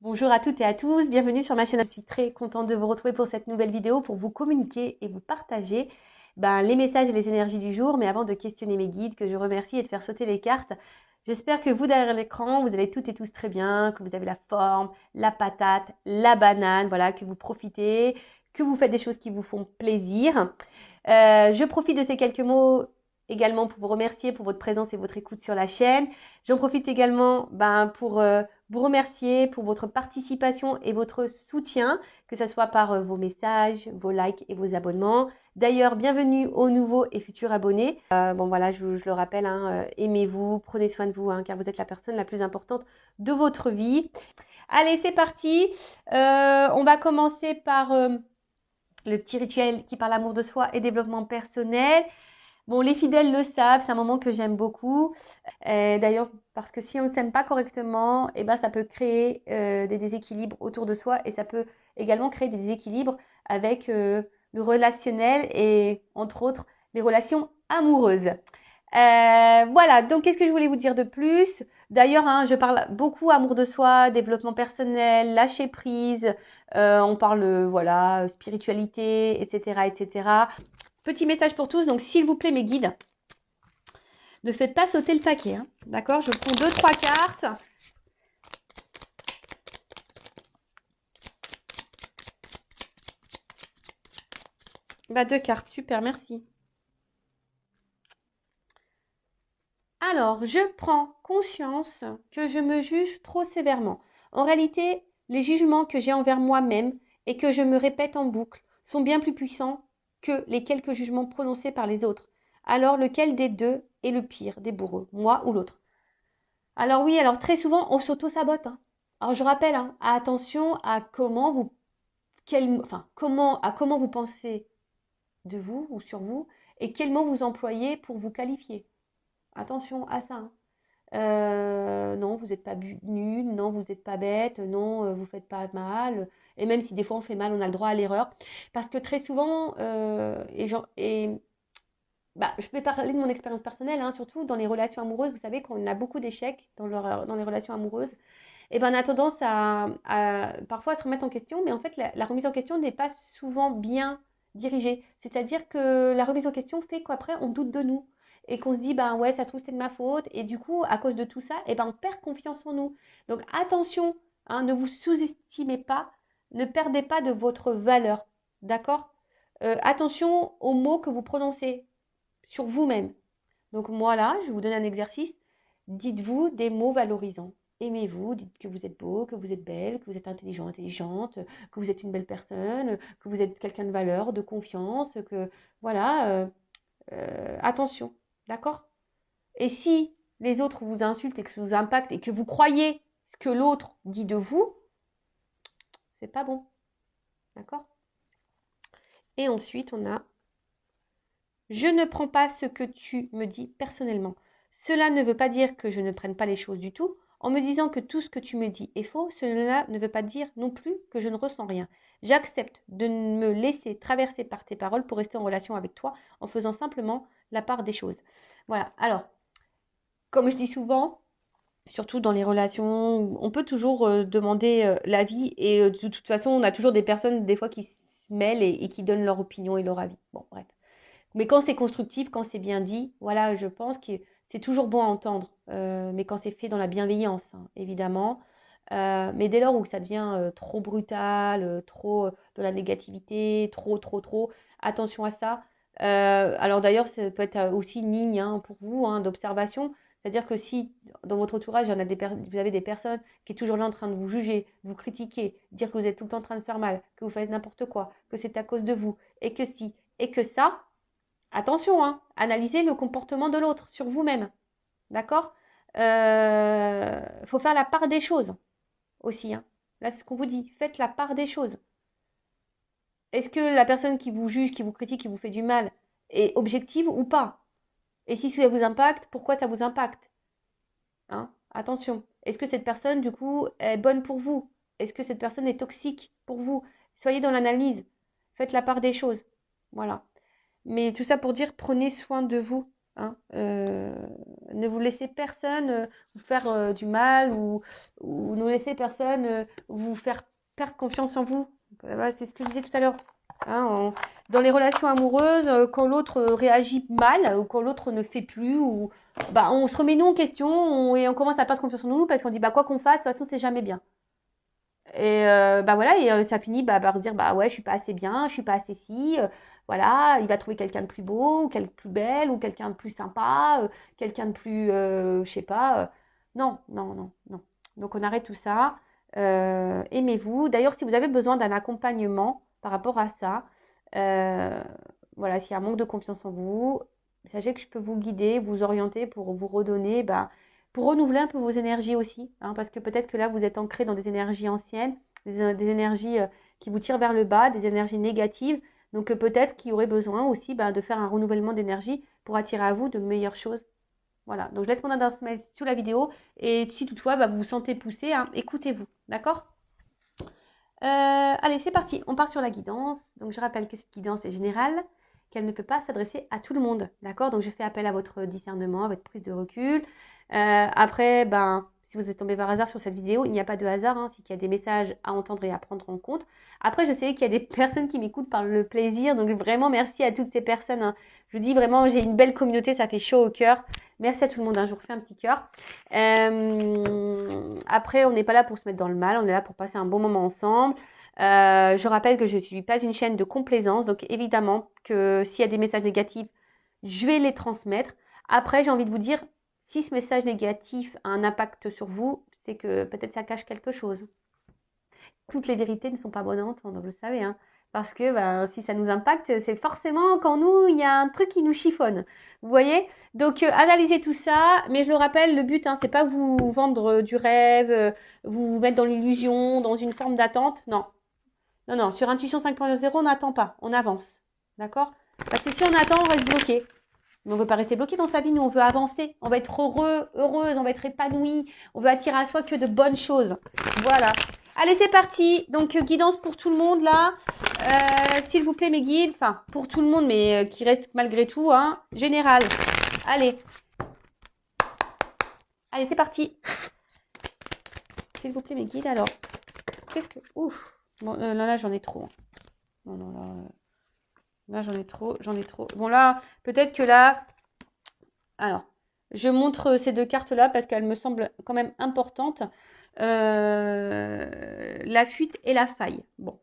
Bonjour à toutes et à tous, bienvenue sur ma chaîne. Je suis très contente de vous retrouver pour cette nouvelle vidéo pour vous communiquer et vous partager les messages et les énergies du jour. Mais avant de questionner mes guides, que je remercie et de faire sauter les cartes, j'espère que vous derrière l'écran, vous allez toutes et tous très bien, que vous avez la forme, la patate, la banane, voilà, que vous profitez, que vous faites des choses qui vous font plaisir. Je profite de ces quelques mots également pour vous remercier pour votre présence et votre écoute sur la chaîne. J'en profite également pour vous remercier pour votre participation et votre soutien, que ce soit par vos messages, vos likes et vos abonnements. D'ailleurs, bienvenue aux nouveaux et futurs abonnés. Bon voilà, je le rappelle, hein, aimez-vous, prenez soin de vous, hein, car vous êtes la personne la plus importante de votre vie. Allez, c'est parti. On va commencer par le petit rituel qui parle amour de soi et développement personnel. Bon, les fidèles le savent, c'est un moment que j'aime beaucoup. D'ailleurs, parce que si on ne s'aime pas correctement, ça peut créer des déséquilibres autour de soi et ça peut également créer des déséquilibres avec le relationnel et entre autres les relations amoureuses. Voilà, donc qu'est-ce que je voulais vous dire de plus? D'ailleurs, hein, je parle beaucoup amour de soi, développement personnel, lâcher prise, on parle voilà, spiritualité, etc., etc. Petit message pour tous, donc s'il vous plaît mes guides, ne faites pas sauter le paquet, hein, d'accord? Je prends 2-3 cartes. Deux cartes, super, merci. Alors, je prends conscience que je me juge trop sévèrement. En réalité, les jugements que j'ai envers moi-même et que je me répète en boucle sont bien plus puissants que les quelques jugements prononcés par les autres. Alors, lequel des deux est le pire des bourreaux, moi ou l'autre? Alors oui, alors très souvent, on s'auto-sabote, hein. Alors je rappelle, hein, attention à comment vous pensez de vous ou sur vous et quels mots vous employez pour vous qualifier. Attention à ça, hein. Non, vous n'êtes pas nul, non, vous n'êtes pas bête, non, vous ne faites pas mal. Et même si des fois on fait mal, on a le droit à l'erreur. Parce que très souvent, je peux parler de mon expérience personnelle, hein, surtout dans les relations amoureuses. Vous savez qu'on a beaucoup d'échecs dans les relations amoureuses. Et ben, on a tendance à parfois à se remettre en question, mais en fait, la remise en question n'est pas souvent bien dirigée. C'est-à-dire que la remise en question fait qu'après, on doute de nous et qu'on se dit, ben ouais, ça se trouve, c'était de ma faute. Et du coup, à cause de tout ça, on perd confiance en nous. Donc, attention, hein, ne vous sous-estimez pas, ne perdez pas de votre valeur. D'accord? Attention aux mots que vous prononcez sur vous-même. Donc, moi, là, je vous donne un exercice. Dites-vous des mots valorisants. Aimez-vous, dites que vous êtes beau, que vous êtes belle, que vous êtes intelligent, intelligente, que vous êtes une belle personne, que vous êtes quelqu'un de valeur, de confiance, que voilà, attention, d'accord? Et si les autres vous insultent et que ça vous impacte et que vous croyez ce que l'autre dit de vous, c'est pas bon, d'accord? Et ensuite, on a je ne prends pas ce que tu me dis personnellement. Cela ne veut pas dire que je ne prenne pas les choses du tout. En me disant que tout ce que tu me dis est faux, cela ne veut pas dire non plus que je ne ressens rien. J'accepte de me laisser traverser par tes paroles pour rester en relation avec toi en faisant simplement la part des choses. Voilà. Alors, comme je dis souvent, surtout dans les relations, on peut toujours demander l'avis et de toute façon, on a toujours des personnes des fois qui se mêlent et qui donnent leur opinion et leur avis. Bon, bref. Mais quand c'est constructif, quand c'est bien dit, voilà, je pense que c'est toujours bon à entendre. Mais quand c'est fait dans la bienveillance, hein, évidemment. Mais dès lors où ça devient trop brutal, trop de la négativité, trop, attention à ça. Alors d'ailleurs, ça peut être aussi une ligne hein, pour vous hein, d'observation. C'est-à-dire que si dans votre entourage, vous avez des personnes qui sont toujours là en train de vous juger, de vous critiquer, dire que vous êtes tout le temps en train de faire mal, que vous faites n'importe quoi, que c'est à cause de vous, et que si, et que ça, attention, hein, analysez le comportement de l'autre sur vous-même. D'accord? Faut faire la part des choses aussi. Hein. Là, c'est ce qu'on vous dit. Faites la part des choses. Est-ce que la personne qui vous juge, qui vous critique, qui vous fait du mal est objective ou pas? Et si ça vous impacte, pourquoi ça vous impacte? Hein? Attention. Est-ce que cette personne, du coup, est bonne pour vous? Est-ce que cette personne est toxique pour vous? Soyez dans l'analyse. Faites la part des choses. Voilà. Mais tout ça pour dire, prenez soin de vous. hein. Ne vous laissez personne vous faire du mal ou ne laissez personne vous faire perdre confiance en vous. Voilà, c'est ce que je disais tout à l'heure. Hein, dans les relations amoureuses, quand l'autre réagit mal ou quand l'autre ne fait plus, ou bah, on se remet nous en question et on commence à perdre confiance en nous parce qu'on dit bah quoi qu'on fasse, de toute façon c'est jamais bien. Et bah voilà, et ça finit bah, par dire bah ouais, je suis pas assez bien, je suis pas assez si, voilà, il va trouver quelqu'un de plus beau, ou quelqu'un de plus belle, ou quelqu'un de plus sympa, quelqu'un de plus, je sais pas. Non, non, non, non. Donc on arrête tout ça. Aimez-vous. D'ailleurs, si vous avez besoin d'un accompagnement par rapport à ça, euh, voilà, s'il y a un manque de confiance en vous, sachez que je peux vous guider, vous orienter pour vous redonner, bah, pour renouveler un peu vos énergies aussi, hein, parce que peut-être que là, vous êtes ancré dans des énergies anciennes, des énergies qui vous tirent vers le bas, des énergies négatives. Donc peut-être qu'il y aurait besoin aussi bah, de faire un renouvellement d'énergie pour attirer à vous de meilleures choses. Voilà, donc je laisse mon adresse mail sous la vidéo. Et si toutefois bah, vous vous sentez poussé, hein, écoutez-vous, d'accord? Allez, c'est parti, on part sur la guidance. Donc je rappelle que cette guidance est générale, qu'elle ne peut pas s'adresser à tout le monde, d'accord? Donc je fais appel à votre discernement, à votre prise de recul. Après, ben, si vous êtes tombé par hasard sur cette vidéo, il n'y a pas de hasard, hein, c'est qu'il y a des messages à entendre et à prendre en compte. Après, je sais qu'il y a des personnes qui m'écoutent par le plaisir, donc vraiment merci à toutes ces personnes, hein. Je vous dis vraiment, j'ai une belle communauté, ça fait chaud au cœur. Merci à tout le monde, hein, je vous refais un petit cœur. Après, on n'est pas là pour se mettre dans le mal, on est là pour passer un bon moment ensemble. Je rappelle que je ne suis pas une chaîne de complaisance, donc évidemment que s'il y a des messages négatifs, je vais les transmettre. Après, j'ai envie de vous dire, si ce message négatif a un impact sur vous, c'est que peut-être ça cache quelque chose. Toutes les vérités ne sont pas bonnes à entendre, vous le savez, hein. Parce que ben, si ça nous impacte, c'est forcément quand nous, il y a un truc qui nous chiffonne. Vous voyez? Donc, analysez tout ça. Mais je le rappelle, le but, hein, c'est pas vous vendre du rêve, vous mettre dans l'illusion, dans une forme d'attente. Non. Non, non. Sur Intuition 5.0, on n'attend pas. On avance. D'accord? Parce que si on attend, on reste bloqué. Mais on ne veut pas rester bloqué dans sa vie. Nous, on veut avancer. On va être heureux, heureuse. On va être épanoui. On veut attirer à soi que de bonnes choses. Voilà. Allez, c'est parti. Donc, guidance pour tout le monde, là. S'il vous plaît, mes guides. Enfin, pour tout le monde, mais qui reste malgré tout, hein. Général. Allez. Allez, c'est parti. S'il vous plaît, mes guides, alors. Qu'est-ce que... Ouf. Bon, là, j'en ai trop. Non, non, là, j'en ai trop. Bon, là, peut-être que là... Alors, je montre ces deux cartes-là parce qu'elles me semblent quand même importantes. La fuite et la faille. Bon.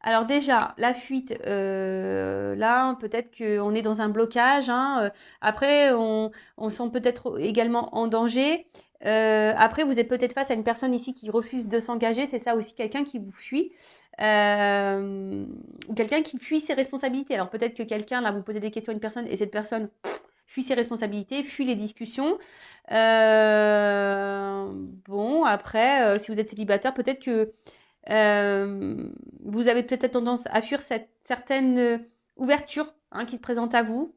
Alors déjà, la fuite, là, peut-être qu'on est dans un blocage, hein. Après, on sent peut-être également en danger. Après, vous êtes peut-être face à une personne ici qui refuse de s'engager. C'est ça aussi, quelqu'un qui vous fuit. Ou quelqu'un qui fuit ses responsabilités. Alors peut-être que quelqu'un, là, vous posez des questions à une personne et cette personne fuit ses responsabilités, fuit les discussions. Bon, après, si vous êtes célibataire, peut-être que vous avez peut-être tendance à fuir cette certaine ouverture, hein, qui se présente à vous.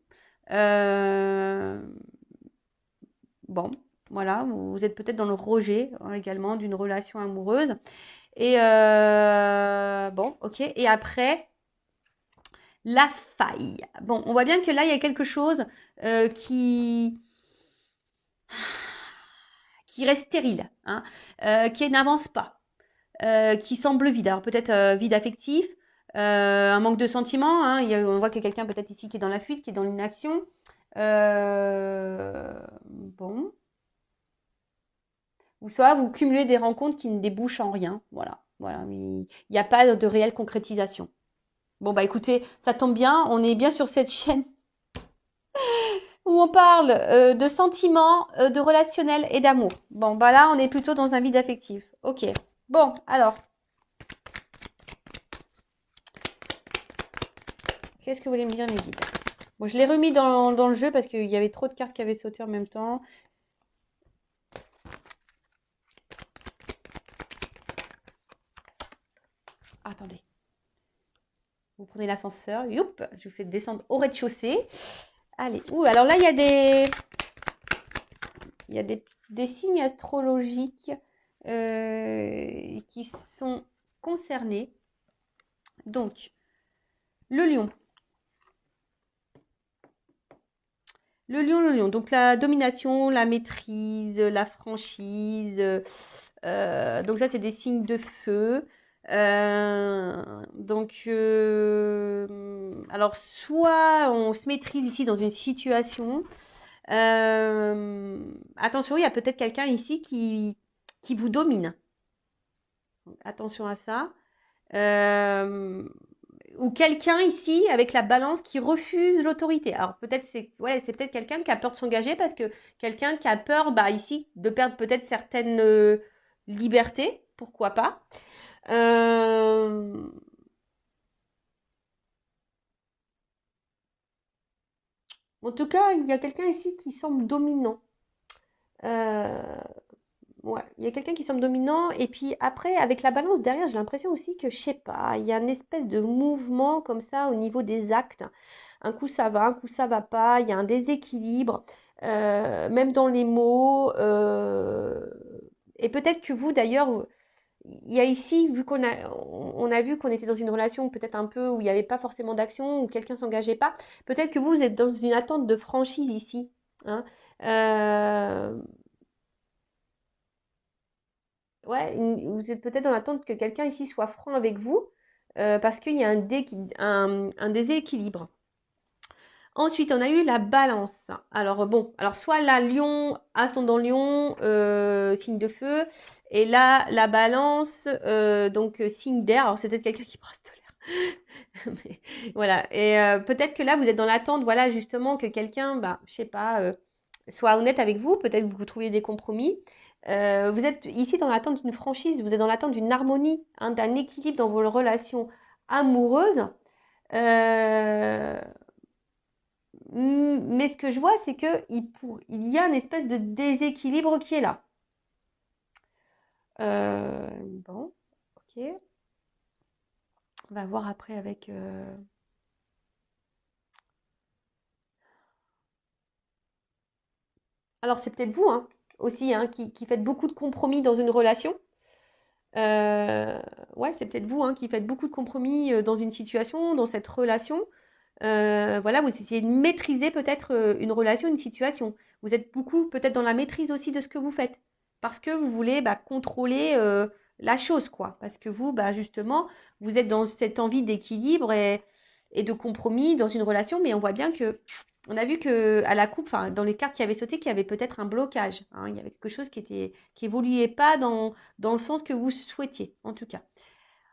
Bon, voilà, vous êtes peut-être dans le rejet, hein, également d'une relation amoureuse. Et bon, ok. Et après, la faille. Bon, on voit bien que là, il y a quelque chose qui reste stérile, hein, qui n'avance pas, qui semble vide. Alors peut-être vide affectif, un manque de sentiments, hein. On voit qu'il y a quelqu'un peut-être ici qui est dans la fuite, qui est dans l'inaction. Bon. Ou soit vous cumulez des rencontres qui ne débouchent en rien. Voilà. Voilà. Il n'y a pas de réelle concrétisation. Bon, bah écoutez, ça tombe bien, on est bien sur cette chaîne où on parle de sentiments, de relationnel et d'amour. Bon, bah là, on est plutôt dans un vide affectif. Ok. Bon, alors, qu'est-ce que vous voulez me dire, mes guides? Bon, je l'ai remis dans le jeu parce qu'il y avait trop de cartes qui avaient sauté en même temps. Attendez. Vous prenez l'ascenseur. Youp, je vous fais descendre au rez-de-chaussée. Allez. Ouh, alors là, il y a des signes astrologiques qui sont concernés. Donc, le lion, Le lion. Donc la domination, la maîtrise, la franchise. Donc ça, c'est des signes de feu. Alors soit on se maîtrise ici dans une situation. Attention, il y a peut-être quelqu'un ici qui vous domine. Donc, attention à ça. Euh, ou quelqu'un ici avec la balance qui refuse l'autorité. Alors peut-être c'est peut-être quelqu'un qui a peur de s'engager parce que quelqu'un qui a peur ici de perdre peut-être certaines libertés, pourquoi pas. Euh, En tout cas, il y a quelqu'un ici qui semble dominant. Euh, Ouais, il y a quelqu'un qui semble dominant et puis après avec la balance derrière, j'ai l'impression aussi que je sais pas, il y a une espèce de mouvement comme ça au niveau des actes. Un coup ça va, un coup ça va pas, il y a un déséquilibre, même dans les mots. Et peut-être que vous d'ailleurs, il y a ici, vu on a vu qu'on était dans une relation peut-être un peu où il n'y avait pas forcément d'action, où quelqu'un s'engageait pas, peut-être que vous êtes dans une attente de franchise ici, hein. Euh, Ouais, vous êtes peut-être dans l'attente que quelqu'un ici soit franc avec vous, parce qu'il y a un déséquilibre. Ensuite, on a eu la balance. Alors bon, alors soit la lion, ascendant lion, signe de feu, et là, la balance, signe d'air. Alors c'est peut-être quelqu'un qui brasse de l'air. Mais voilà, et peut-être que là, vous êtes dans l'attente, voilà, justement, que quelqu'un, je sais pas, soit honnête avec vous, peut-être que vous trouviez des compromis. Vous êtes ici dans l'attente d'une franchise, vous êtes dans l'attente d'une harmonie, hein, d'un équilibre dans vos relations amoureuses. Euh, mais ce que je vois, c'est que il y a une espèce de déséquilibre qui est là. Bon, ok. On va voir après avec. Alors c'est peut-être vous, hein, aussi, hein, qui faites beaucoup de compromis dans une relation. Euh, ouais, c'est peut-être vous, hein, qui faites beaucoup de compromis dans une situation, dans cette relation. Voilà, vous essayez de maîtriser peut-être une relation, une situation. Vous êtes beaucoup peut-être dans la maîtrise aussi de ce que vous faites, parce que vous voulez contrôler la chose, quoi. Parce que vous, justement, vous êtes dans cette envie d'équilibre et de compromis dans une relation, mais on voit bien que, on a vu que à la coupe, enfin, dans les cartes qui avaient sauté, qu'il y avait peut-être un blocage, hein. Il y avait quelque chose qui évoluait pas dans le sens que vous souhaitiez, en tout cas.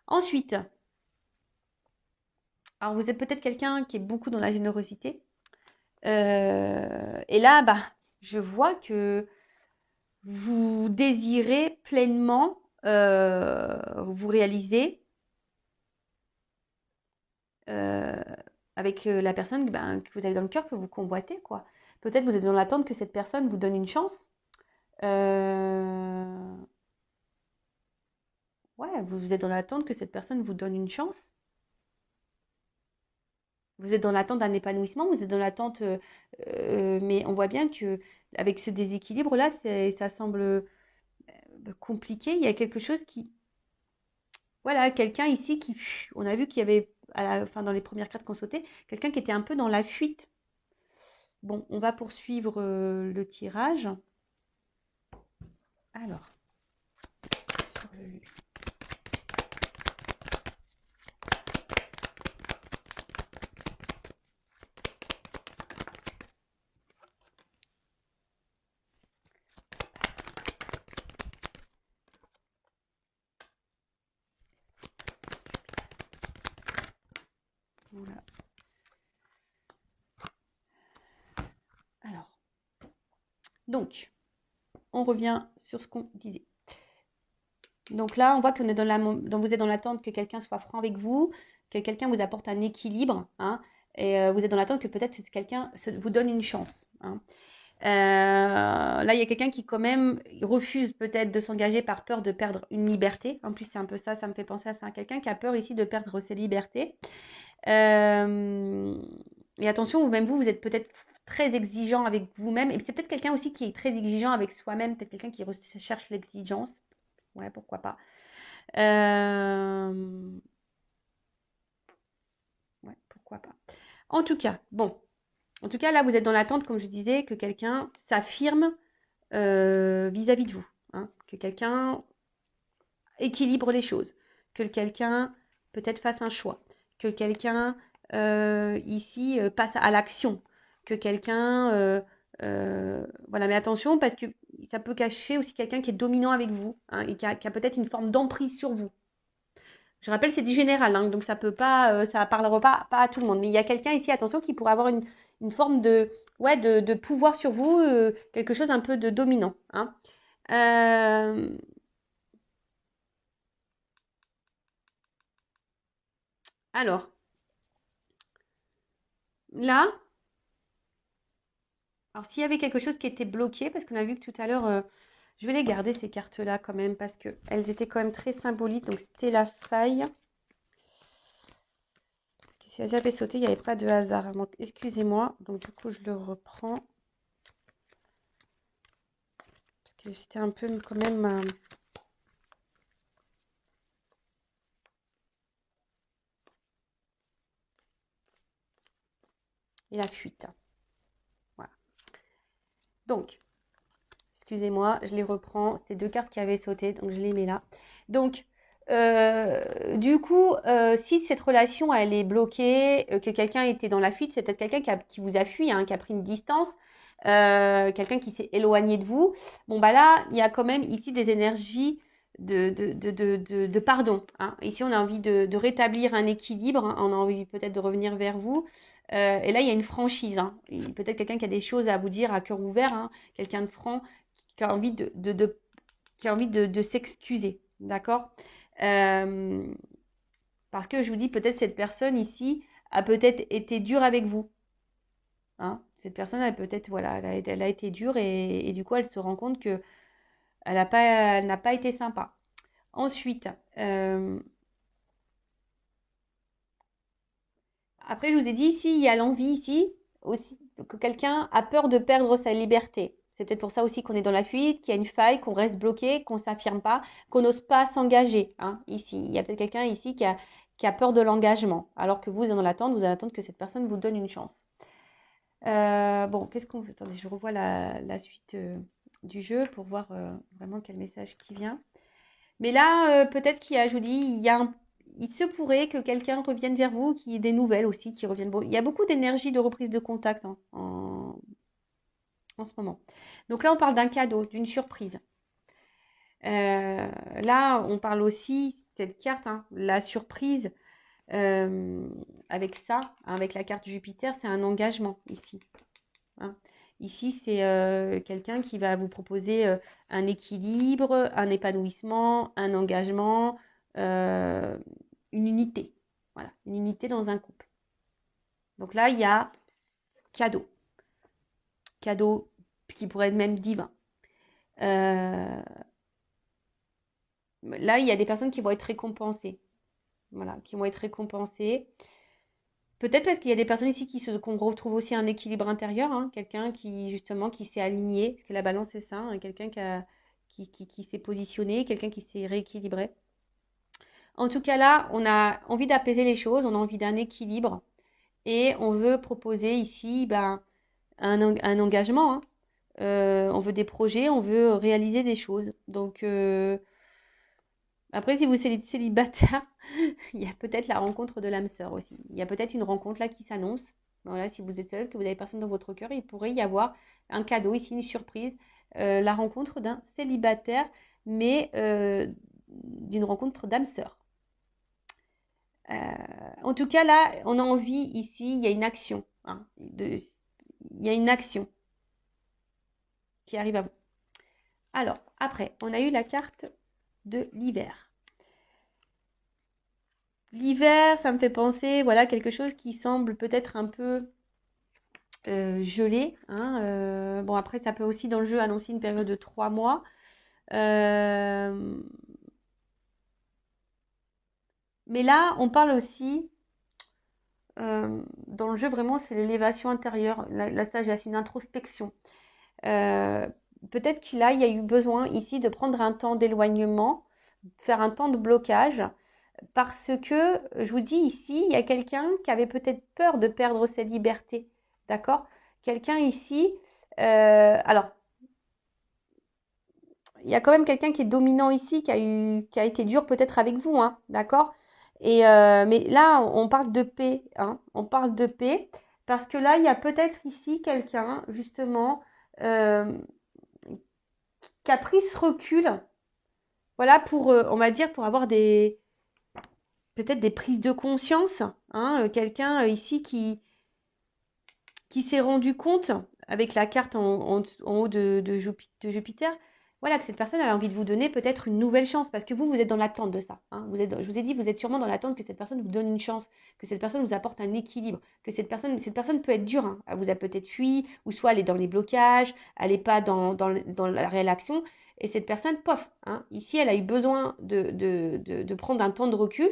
Ensuite, alors vous êtes peut-être quelqu'un qui est beaucoup dans la générosité. Et là, je vois que vous désirez pleinement vous réaliser euh, avec la personne que vous avez dans le cœur, que vous convoitez, quoi. Peut-être vous êtes dans l'attente que cette personne vous donne une chance. Euh, ouais, vous êtes dans l'attente que cette personne vous donne une chance. Vous êtes dans l'attente d'un épanouissement, vous êtes dans l'attente, mais on voit bien que avec ce déséquilibre-là, ça semble compliqué. Il y a quelque chose qui, voilà, quelqu'un ici on a vu qu'il y avait, enfin, dans les premières cartes qu'on sautait, quelqu'un qui était un peu dans la fuite. Bon, on va poursuivre le tirage. Alors, sur le- voilà. Alors, donc, on revient sur ce qu'on disait. Donc là, on voit que vous êtes dans l'attente que quelqu'un soit franc avec vous, que quelqu'un vous apporte un équilibre, hein, et vous êtes dans l'attente que peut-être que quelqu'un vous donne une chance, hein. Là, il y a quelqu'un qui quand même refuse peut-être de s'engager par peur de perdre une liberté. En plus, c'est un peu ça, ça me fait penser à ça. Quelqu'un qui a peur ici de perdre ses libertés. Euh, et attention, même vous êtes peut-être très exigeant avec vous-même. Et c'est peut-être quelqu'un aussi qui est très exigeant avec soi-même. Peut-être quelqu'un qui recherche l'exigence. Ouais, pourquoi pas. Euh, ouais, pourquoi pas. En tout cas, bon. En tout cas, là, vous êtes dans l'attente, comme je disais, que quelqu'un s'affirme vis-à-vis de vous, hein, que quelqu'un équilibre les choses, que quelqu'un peut-être fasse un choix, que quelqu'un ici passe à l'action, que quelqu'un voilà, mais attention parce que ça peut cacher aussi quelqu'un qui est dominant avec vous, hein, et qui a peut-être une forme d'emprise sur vous. Je rappelle, c'est du général, hein, donc ça peut pas, ça parlera pas à tout le monde. Mais il y a quelqu'un ici, attention, qui pourrait avoir une forme de, ouais, de pouvoir sur vous, quelque chose un peu de dominant, hein. Euh, alors, là, alors s'il y avait quelque chose qui était bloqué, parce qu'on a vu que tout à l'heure, je vais les garder ces cartes-là quand même, parce qu'elles étaient quand même très symboliques. Donc c'était la faille. Parce que si j'avais sauté, il n'y avait pas de hasard. Donc excusez-moi. Donc du coup, je le reprends. Parce que c'était un peu quand même... et la fuite. Voilà. Donc, excusez-moi, je les reprends. C'était deux cartes qui avaient sauté, donc je les mets là. Donc, du coup, si cette relation elle est bloquée, que quelqu'un était dans la fuite, c'est peut-être quelqu'un qui vous a fui, hein, qui a pris une distance, quelqu'un qui s'est éloigné de vous. Bon, bah là, il y a quand même ici des énergies de pardon, hein. Ici, on a envie de rétablir un équilibre, hein. On a envie peut-être de revenir vers vous. Et là, il y a une franchise, hein. Peut-être quelqu'un qui a des choses à vous dire à cœur ouvert, hein, quelqu'un de franc qui a envie qui a envie de s'excuser, d'accord. Euh, Parce que je vous dis, peut-être cette personne ici a peut-être été dure avec vous, hein. Cette personne, elle peut-être, voilà, elle a été dure et du coup, elle se rend compte que elle n'a pas été sympa. Ensuite, euh, après, je vous ai dit, ici, il y a l'envie, ici, aussi, que quelqu'un a peur de perdre sa liberté. C'est peut-être pour ça aussi qu'on est dans la fuite, qu'il y a une faille, qu'on reste bloqué, qu'on ne s'affirme pas, qu'on n'ose pas s'engager, hein, ici. Il y a peut-être quelqu'un ici qui a peur de l'engagement, alors que vous êtes dans l'attente, vous allez attendre que cette personne vous donne une chance. Bon, qu'est-ce qu'on veut? Attendez, je revois la suite du jeu pour voir vraiment quel message qui vient. Mais là, peut-être qu'il y a, je vous dis, il se pourrait que quelqu'un revienne vers vous, qu'il y ait des nouvelles aussi qui reviennent. Bon, il y a beaucoup d'énergie de reprise de contact, hein, en ce moment. Donc là, on parle d'un cadeau, d'une surprise. Là, on parle aussi, cette carte, hein, la surprise, euh, avec ça, hein, avec la carte Jupiter, c'est un engagement ici, hein. Ici, c'est quelqu'un qui va vous proposer un équilibre, un épanouissement, un engagement, euh, une unité. Voilà, une unité dans un couple. Donc là, il y a cadeau. Cadeau qui pourrait être même divin. Euh, Là, il y a des personnes qui vont être récompensées. Voilà, qui vont être récompensées. Peut-être parce qu'il y a des personnes ici qu'on retrouve aussi un équilibre intérieur, hein, quelqu'un qui justement qui s'est aligné, parce que la balance c'est ça, hein, quelqu'un qui s'est positionné, quelqu'un qui s'est rééquilibré. En tout cas là, on a envie d'apaiser les choses, on a envie d'un équilibre et on veut proposer ici ben, un engagement, hein. On veut des projets, on veut réaliser des choses. Donc après, si vous êtes célibataire, il y a peut-être la rencontre de l'âme sœur aussi. Il y a peut-être une rencontre là qui s'annonce. Voilà, si vous êtes seul, que vous n'avez personne dans votre cœur, il pourrait y avoir un cadeau ici, une surprise, la rencontre d'un célibataire, mais d'une rencontre d'âme sœur. Euh, En tout cas, là, on a envie ici, il y a une action, hein, il y a une action qui arrive à vous. Alors, après, on a eu la carte de l'hiver. L'hiver, ça me fait penser, voilà, quelque chose qui semble peut-être un peu gelé, hein. Bon, après, ça peut aussi dans le jeu annoncer une période de 3 mois. Euh, mais là, on parle aussi, dans le jeu, vraiment, c'est l'élévation intérieure, la sagesse, une introspection. Euh, Peut-être qu'il il y a eu besoin ici de prendre un temps d'éloignement, faire un temps de blocage, parce que, je vous dis ici, il y a quelqu'un qui avait peut-être peur de perdre ses libertés, d'accord? Quelqu'un ici, alors, il y a quand même quelqu'un qui est dominant ici, qui a été dur peut-être avec vous, hein, d'accord? Mais là, on parle de paix, hein, on parle de paix, parce que là, il y a peut-être ici quelqu'un, justement, euh, qui a pris ce recul, voilà, pour, on va dire, pour avoir peut-être des prises de conscience, hein, quelqu'un ici qui s'est rendu compte, avec la carte en haut de Jupiter, voilà, que cette personne a envie de vous donner peut-être une nouvelle chance, parce que vous êtes dans l'attente de ça. Hein. Je vous ai dit, vous êtes sûrement dans l'attente que cette personne vous donne une chance, que cette personne vous apporte un équilibre, que cette personne peut être dure, hein. Elle vous a peut-être fui, ou soit elle est dans les blocages, elle n'est pas dans la réelle action, et cette personne, pof, hein, ici, elle a eu besoin de prendre un temps de recul,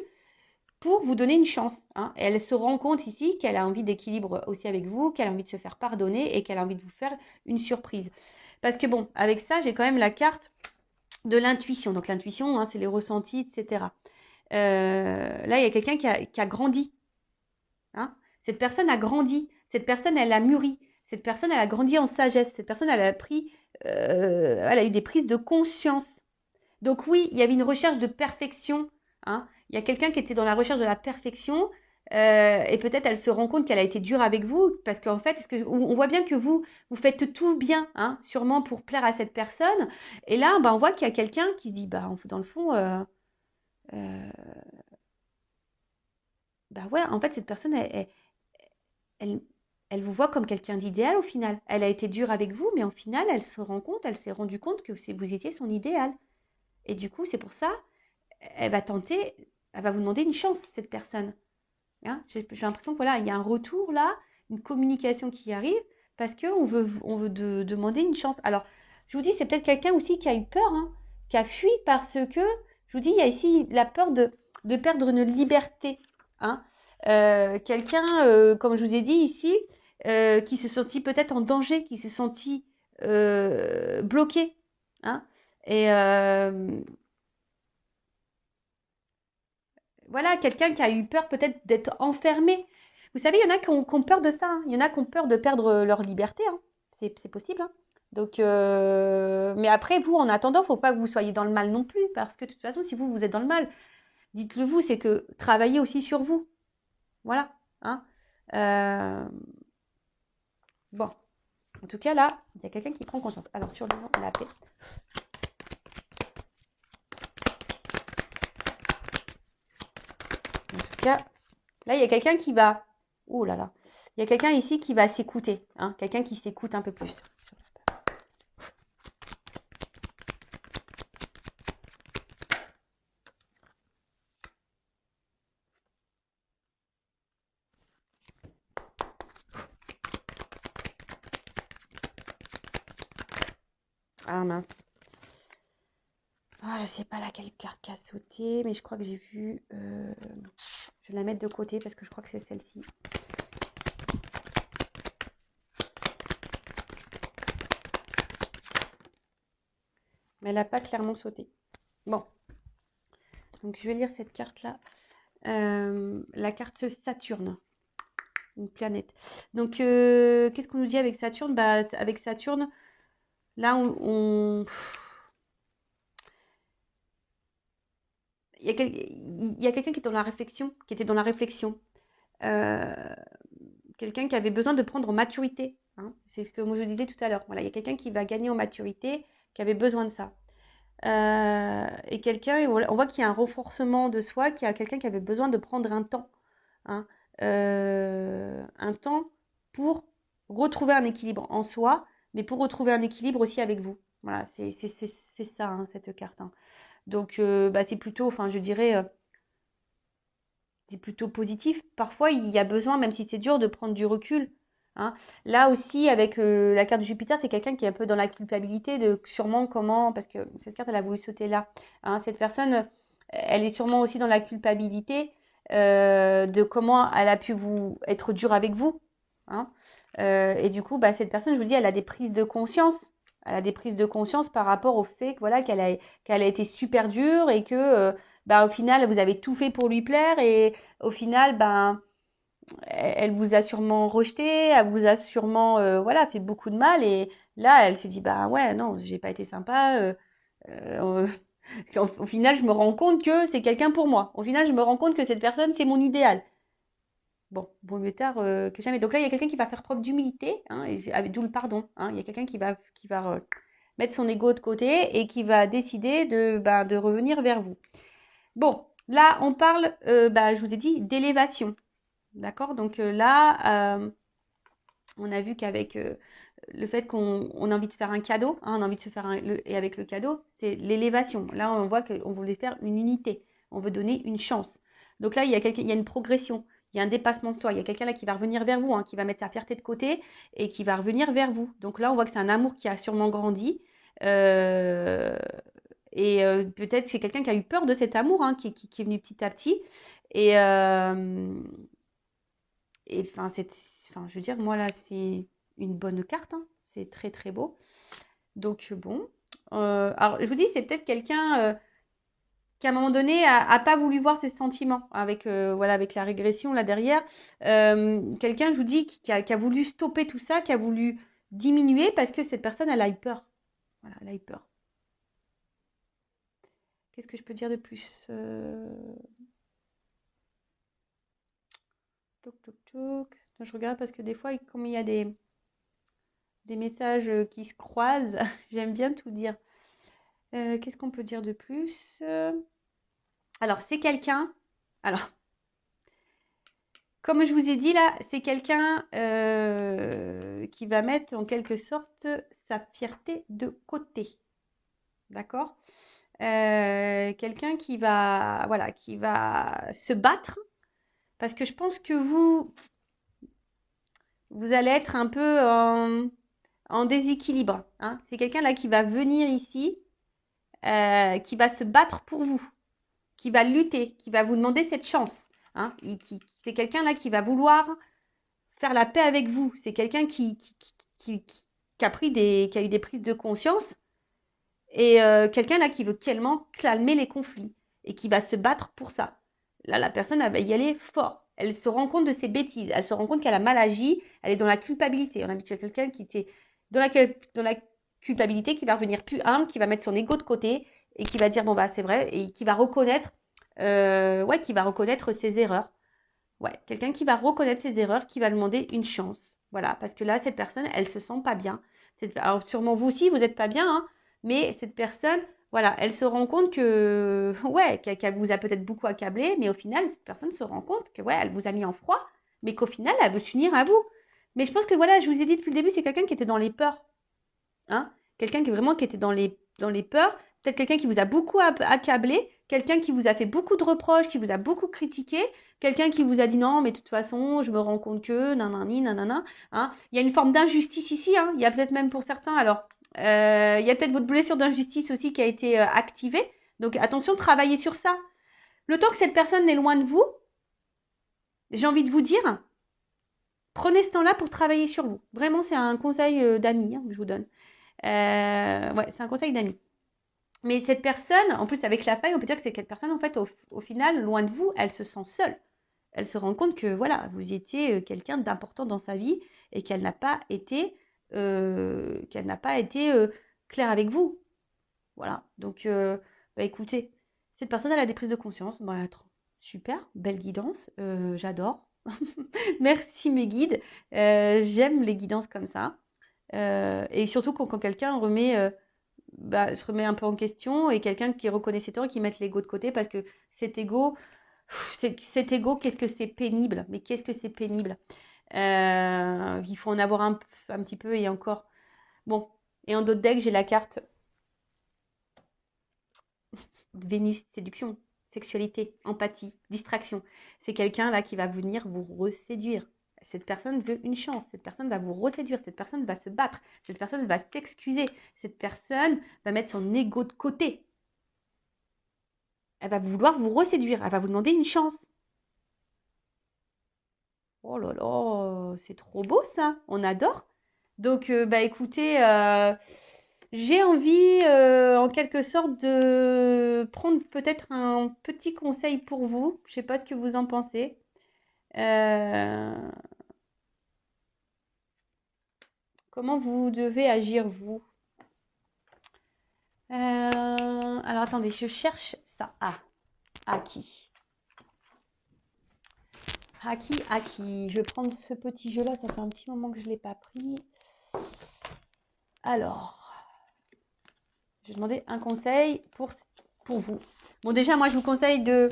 pour vous donner une chance. Hein. Et elle se rend compte ici qu'elle a envie d'équilibre aussi avec vous, qu'elle a envie de se faire pardonner et qu'elle a envie de vous faire une surprise. Parce que bon, avec ça, j'ai quand même la carte de l'intuition. Donc l'intuition, hein, c'est les ressentis, etc. Là, il y a quelqu'un qui a grandi. Hein. Cette personne a grandi. Cette personne, elle a mûri. Cette personne, elle a grandi en sagesse. Cette personne, elle a pris, elle a eu des prises de conscience. Donc oui, il y avait une recherche de perfection. Hein. Il y a quelqu'un qui était dans la recherche de la perfection et peut-être elle se rend compte qu'elle a été dure avec vous parce qu'en fait, on voit bien que vous faites tout bien, hein, sûrement pour plaire à cette personne. Et là, on voit qu'il y a quelqu'un qui se dit, dans le fond, euh, ouais, en fait, cette personne, elle, elle vous voit comme quelqu'un d'idéal au final. Elle a été dure avec vous, mais au final, elle s'est rendue compte que vous étiez son idéal. Et du coup, c'est pour ça elle va tenter, elle va vous demander une chance, cette personne. Hein. J'ai l'impression que voilà, il y a un retour là, une communication qui arrive, parce on veut demander une chance. Alors, je vous dis, c'est peut-être quelqu'un aussi qui a eu peur, hein, qui a fui parce que, je vous dis, il y a ici la peur de perdre une liberté. Hein. Quelqu'un, comme je vous ai dit ici, qui se sentit peut-être en danger, qui s'est senti bloqué. Hein. Et, voilà, quelqu'un qui a eu peur peut-être d'être enfermé. Vous savez, il y en a qui ont peur de ça. Hein. Il y en a qui ont peur de perdre leur liberté. Hein. C'est possible. Hein. Donc, mais après, vous, en attendant, il ne faut pas que vous soyez dans le mal non plus. Parce que de toute façon, si vous êtes dans le mal, dites-le vous, c'est que travaillez aussi sur vous. Voilà. Hein. Euh, bon. En tout cas, là, il y a quelqu'un qui prend conscience. Alors, sur la paix. En tout cas, là, il y a quelqu'un qui va... Oh là là. Il y a quelqu'un ici qui va s'écouter. Hein, quelqu'un qui s'écoute un peu plus. Ah mince. Ah, je sais pas laquelle carte qui a sauté, mais je crois que j'ai vu... je vais la mettre de côté parce que je crois que c'est celle-ci. Mais elle n'a pas clairement sauté. Bon. Donc je vais lire cette carte-là. La carte Saturne. Une planète. Donc qu'est-ce qu'on nous dit avec Saturne? Avec Saturne, là il y a quelqu'un qui est dans la réflexion, qui était dans la réflexion. Quelqu'un qui avait besoin de prendre en maturité. Hein. C'est ce que moi je disais tout à l'heure. Voilà, il y a quelqu'un qui va gagner en maturité, qui avait besoin de ça. Et quelqu'un, on voit qu'il y a un renforcement de soi, qu'il y a quelqu'un qui avait besoin de prendre un temps. Hein. Un temps pour retrouver un équilibre en soi, mais pour retrouver un équilibre aussi avec vous. Voilà, c'est ça, hein, cette carte. Hein. Donc, c'est plutôt, enfin, je dirais, c'est plutôt positif. Parfois, il y a besoin, même si c'est dur, de prendre du recul. Hein. Là aussi, avec la carte de Jupiter, c'est quelqu'un qui est un peu dans la culpabilité de sûrement comment, parce que cette carte, elle a voulu sauter là. Hein. Cette personne, elle est sûrement aussi dans la culpabilité de comment elle a pu être dure avec vous. Hein. Et du coup, cette personne, je vous dis, elle a des prises de conscience. Elle a des prises de conscience par rapport au fait que, voilà, qu'elle a été super dure et que au final, vous avez tout fait pour lui plaire et au final, elle vous a sûrement rejeté, elle vous a sûrement voilà, fait beaucoup de mal et là, elle se dit bah ouais, non, j'ai pas été sympa. Euh, au final, je me rends compte que c'est quelqu'un pour moi. Au final, je me rends compte que cette personne, c'est mon idéal. Bon, vaut mieux tard que jamais. Donc là, il y a quelqu'un qui va faire preuve d'humilité, hein, d'où le pardon. Hein. Il y a quelqu'un qui va mettre son ego de côté et qui va décider de revenir vers vous. Bon, là, on parle, je vous ai dit, d'élévation. D'accord? Donc là, on a vu qu'avec le fait qu'on a envie de faire un cadeau, hein, on a envie de se faire et avec le cadeau, c'est l'élévation. Là, on voit qu'on voulait faire une unité. On veut donner une chance. Donc là, il y a une progression. Il y a un dépassement de soi. Il y a quelqu'un là qui va revenir vers vous, hein, qui va mettre sa fierté de côté et qui va revenir vers vous. Donc là, on voit que c'est un amour qui a sûrement grandi. Euh, peut-être c'est quelqu'un qui a eu peur de cet amour, hein, qui est venu petit à petit. Et, enfin, je veux dire, moi là, c'est une bonne carte. Hein. C'est très très beau. Donc bon. Alors, je vous dis, c'est peut-être quelqu'un qui, à un moment donné, a pas voulu voir ses sentiments avec, voilà, avec la régression là derrière. Quelqu'un, je vous dis, qui a voulu stopper tout ça, qui a voulu diminuer parce que cette personne, elle a eu peur. Voilà, elle a eu peur. Qu'est-ce que je peux dire de plus Toc, toc, toc. Je regarde parce que des fois, comme il y a des messages qui se croisent, j'aime bien tout dire. Qu'est-ce qu'on peut dire de plus Alors, c'est quelqu'un. Alors, comme je vous ai dit là, c'est quelqu'un qui va mettre en quelque sorte sa fierté de côté. D'accord Quelqu'un voilà, qui va se battre parce que je pense que vous allez être un peu en déséquilibre. Hein. C'est quelqu'un là qui va venir ici, qui va se battre pour vous, qui va lutter, qui va vous demander cette chance. Hein. C'est quelqu'un là qui va vouloir faire la paix avec vous. C'est quelqu'un qui a eu des prises de conscience et quelqu'un là qui veut tellement calmer les conflits et qui va se battre pour ça. Là, la personne, elle va y aller fort. Elle se rend compte de ses bêtises. Elle se rend compte qu'elle a mal agi. Elle est dans la culpabilité. On a vu quelqu'un qui était dans la culpabilité, qui va revenir plus humble, qui va mettre son ego de côté et qui va dire bon bah c'est vrai et qui va reconnaître, qui va reconnaître ses erreurs. Ouais, quelqu'un qui va reconnaître ses erreurs, qui va demander une chance. Voilà, parce que là, cette personne, elle se sent pas bien. Alors, sûrement vous aussi, vous n'êtes pas bien, hein, mais cette personne, voilà, elle se rend compte que, ouais, qu'elle vous a peut-être beaucoup accablé, mais au final, cette personne se rend compte que, ouais, elle vous a mis en froid, mais qu'au final, elle veut s'unir à vous. Mais je pense que, voilà, je vous ai dit depuis le début, c'est quelqu'un qui était dans les peurs. Hein. Quelqu'un qui était dans les peurs, peut-être quelqu'un qui vous a beaucoup accablé, quelqu'un qui vous a fait beaucoup de reproches, qui vous a beaucoup critiqué, quelqu'un qui vous a dit non, mais de toute façon, je me rends compte que, nanani, nanana. Hein. Il y a une forme d'injustice ici, hein. Il y a peut-être même pour certains, alors, il y a peut-être votre blessure d'injustice aussi qui a été activée. Donc attention, travaillez sur ça. Le temps que cette personne est loin de vous, j'ai envie de vous dire, prenez ce temps-là pour travailler sur vous. Vraiment, c'est un conseil d'amis hein, que je vous donne. Ouais, c'est un conseil d'amis. Mais cette personne, en plus avec la faille, on peut dire que c'est cette personne, en fait, au final, loin de vous, elle se sent seule. Elle se rend compte que, voilà, vous étiez quelqu'un d'important dans sa vie et qu'elle n'a pas été, claire avec vous. Voilà. Donc, écoutez, cette personne, elle a des prises de conscience. Bah, super, belle guidance, j'adore. Merci mes guides. J'aime les guidances comme ça. Et surtout quand quelqu'un se remet un peu en question et quelqu'un qui reconnaît ses torts et qui met l'ego de côté parce que cet ego, qu'est-ce que c'est pénible. Mais qu'est-ce que c'est pénible. Il faut en avoir un petit peu et encore. Bon, et en d'autres decks, j'ai la carte Vénus, séduction, sexualité, empathie, distraction. C'est quelqu'un là qui va venir vous reséduire. Cette personne veut une chance, cette personne va vous reséduire, cette personne va se battre, cette personne va s'excuser, cette personne va mettre son ego de côté. Elle va vouloir vous reséduire, elle va vous demander une chance. Oh là là, c'est trop beau ça, on adore. Donc, écoutez, j'ai envie, en quelque sorte, de prendre peut-être un petit conseil pour vous. Je ne sais pas ce que vous en pensez. Euh, comment vous devez agir, vous? Alors, attendez, je cherche ça. Ah, à qui? À qui? À qui? Je vais prendre ce petit jeu-là, ça fait un petit moment que je ne l'ai pas pris. Alors, je vais demander un conseil pour vous. Bon, déjà, moi, je vous conseille de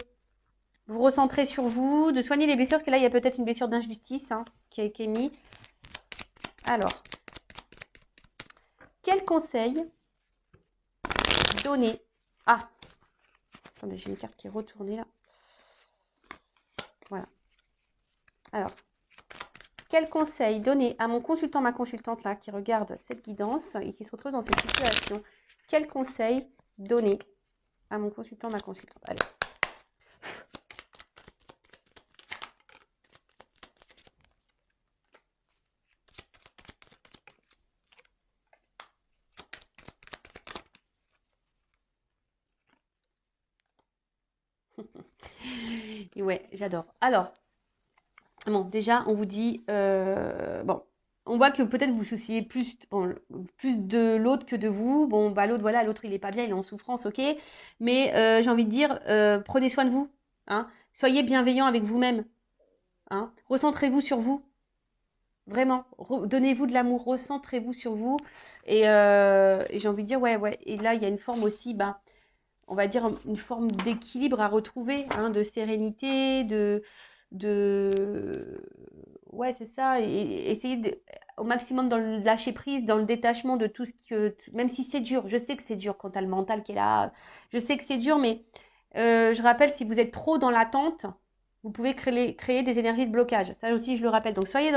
vous recentrer sur vous, de soigner les blessures, parce que là, il y a peut-être une blessure d'injustice qui est mise. Alors, quel conseil donner? Ah, attendez, j'ai une carte qui est retournée là. Voilà. Alors, quel conseil donner à mon consultant, ma consultante là, qui regarde cette guidance et qui se retrouve dans cette situation? Quel conseil donner à mon consultant, ma consultante? Allez. Et ouais, j'adore. Alors, bon, déjà, on vous dit, bon, on voit que peut-être vous souciez plus, bon, plus de l'autre que de vous. Bon, bah l'autre, voilà, l'autre il est pas bien, il est en souffrance, ok. Mais j'ai envie de dire, prenez soin de vous, hein. Soyez bienveillant avec vous-même, hein. Recentrez-vous sur vous, vraiment. Donnez-vous de l'amour, recentrez-vous sur vous. Et j'ai envie de dire, ouais, ouais. Et là, il y a une forme aussi, bah, on va dire une forme d'équilibre à retrouver, hein, de sérénité, de... Ouais, c'est ça. Et essayer au maximum dans le lâcher prise, dans le détachement de tout ce que... Même si c'est dur, je sais que c'est dur quand t'as le mental qui est là. Je sais que c'est dur, mais je rappelle, si vous êtes trop dans l'attente, vous pouvez créer des énergies de blocage. Ça aussi, je le rappelle. Donc, soyez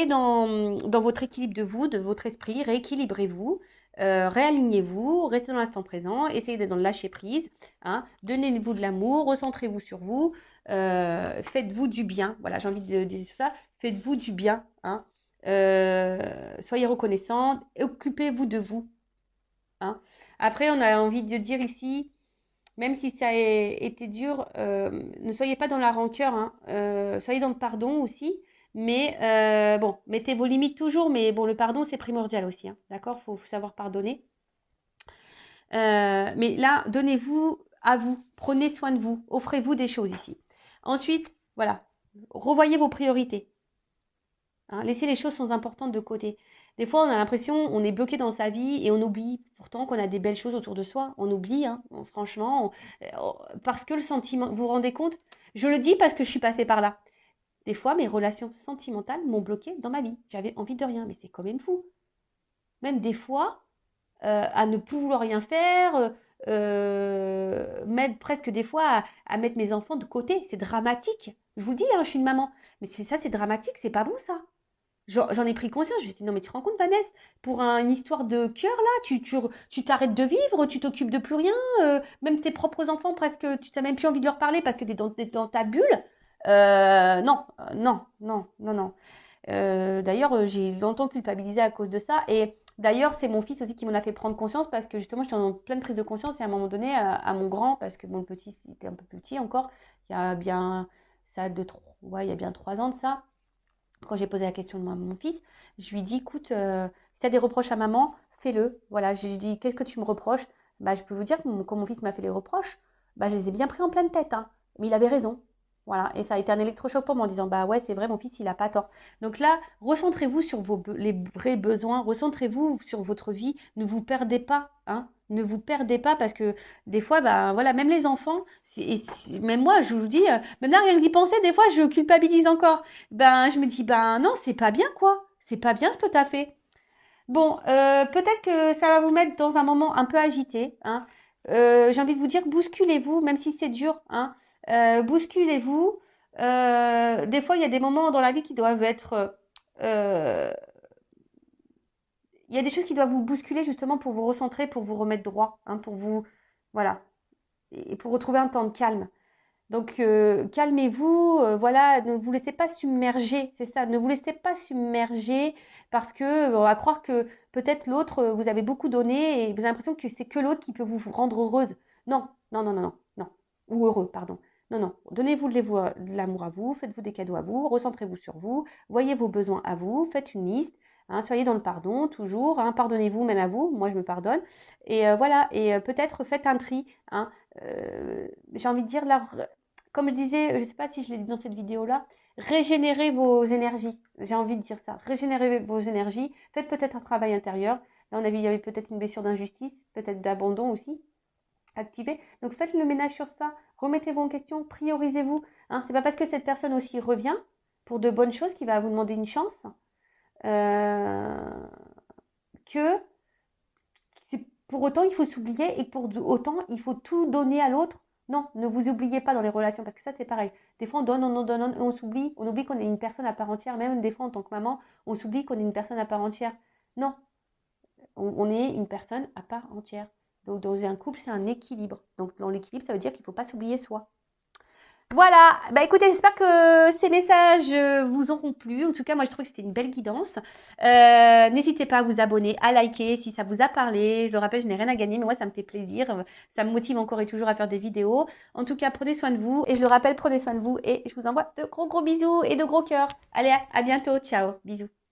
dans votre équilibre de vous, de votre esprit, rééquilibrez-vous. Réalignez-vous, restez dans l'instant présent, essayez d'être dans le lâcher prise, hein, donnez-vous de l'amour, recentrez-vous sur vous, faites-vous du bien. Voilà, j'ai envie de dire ça, faites-vous du bien, hein. Soyez reconnaissante, occupez-vous de vous, hein. Après, on a envie de dire ici, même si ça a été dur, ne soyez pas dans la rancœur, hein, soyez dans le pardon aussi. Mais bon, mettez vos limites toujours, mais bon, le pardon, c'est primordial aussi, hein, d'accord? Faut savoir pardonner. Mais là, donnez-vous à vous, prenez soin de vous, offrez-vous des choses ici. Ensuite, voilà, revoyez vos priorités, hein, laissez les choses sont importantes de côté. Des fois, on a l'impression on est bloqué dans sa vie et on oublie pourtant qu'on a des belles choses autour de soi. On oublie, hein, franchement, parce que le sentiment, vous vous rendez compte? Je le dis parce que je suis passée par là. Des fois, mes relations sentimentales m'ont bloqué dans ma vie. J'avais envie de rien, mais c'est quand même fou. Même des fois, à ne plus vouloir rien faire, même presque des fois à mettre mes enfants de côté. C'est dramatique. Je vous le dis, hein, je suis une maman. Mais c'est ça, c'est dramatique, c'est pas bon ça. J'en ai pris conscience, je me suis dit, non mais tu te rends compte Vanessa, pour une histoire de cœur là, tu t'arrêtes de vivre, tu t'occupes de plus rien, même tes propres enfants presque, tu n'as même plus envie de leur parler parce que tu es dans ta bulle. Non, non, non, non, non. D'ailleurs, j'ai longtemps culpabilisé à cause de ça. Et d'ailleurs, c'est mon fils aussi qui m'en a fait prendre conscience parce que justement, j'étais en pleine prise de conscience et à un moment donné, à mon grand, parce que bon, le petit, était un peu plus petit encore, il y a bien, ça de, ouais, il y a bien 3 ans de ça. Quand j'ai posé la question de moi à mon fils, je lui ai dit, écoute, si tu as des reproches à maman, fais-le. Voilà, j'ai dit, qu'est-ce que tu me reproches? Bah, je peux vous dire que quand mon fils m'a fait les reproches, bah, je les ai bien pris en pleine tête, hein. Mais il avait raison. Voilà, et ça a été un électrochoc pour moi en disant, bah ouais, c'est vrai, mon fils, il n'a pas tort. Donc là, recentrez-vous sur les vrais besoins, recentrez-vous sur votre vie, ne vous perdez pas, hein. Ne vous perdez pas parce que des fois, bah voilà, même les enfants, même moi, je vous dis, même là, rien que d'y penser, des fois, je culpabilise encore. Ben, je me dis, ben non, c'est pas bien, quoi. C'est pas bien ce que tu as fait. Bon, peut-être que ça va vous mettre dans un moment un peu agité, hein. J'ai envie de vous dire, bousculez-vous, même si c'est dur, hein. Bousculez-vous. Des fois, il y a des moments dans la vie qui doivent être... euh, il y a des choses qui doivent vous bousculer justement pour vous recentrer, pour vous remettre droit, hein, pour vous... Voilà. Et pour retrouver un temps de calme. Donc, calmez-vous, voilà, ne vous laissez pas submerger, c'est ça, ne vous laissez pas submerger parce que on va croire que peut-être l'autre, vous avez beaucoup donné et vous avez l'impression que c'est que l'autre qui peut vous rendre heureuse. Non, non, non, non, non, non, ou heureux, pardon. Non, non, donnez-vous de l'amour à vous, faites-vous des cadeaux à vous, recentrez-vous sur vous, voyez vos besoins à vous, faites une liste, hein, soyez dans le pardon toujours, hein, pardonnez-vous même à vous, moi je me pardonne. Et voilà, et peut-être faites un tri. Hein, j'ai envie de dire, là, comme je disais, je ne sais pas si je l'ai dit dans cette vidéo-là, régénérez vos énergies. J'ai envie de dire ça, régénérez vos énergies, faites peut-être un travail intérieur. Là, on a vu, il y avait peut-être une blessure d'injustice, peut-être d'abandon aussi activé. Donc faites le ménage sur ça, remettez-vous en question, priorisez-vous. Hein. C'est pas parce que cette personne aussi revient pour de bonnes choses qu'il va vous demander une chance euh, que pour autant il faut s'oublier et pour autant il faut tout donner à l'autre. Non, ne vous oubliez pas dans les relations parce que ça c'est pareil. Des fois on donne, on s'oublie, on oublie qu'on est une personne à part entière. Même des fois en tant que maman, on s'oublie qu'on est une personne à part entière. Non, on est une personne à part entière. Donc dans un couple, c'est un équilibre. Donc dans l'équilibre, ça veut dire qu'il ne faut pas s'oublier soi. Voilà, bah écoutez, j'espère que ces messages vous auront plu. En tout cas, moi je trouve que c'était une belle guidance. N'hésitez pas à vous abonner, à liker si ça vous a parlé. Je le rappelle, je n'ai rien à gagner, mais moi ça me fait plaisir. Ça me motive encore et toujours à faire des vidéos. En tout cas, prenez soin de vous. Et je le rappelle, prenez soin de vous. Et je vous envoie de gros bisous et de gros cœurs. Allez, à bientôt. Ciao, bisous.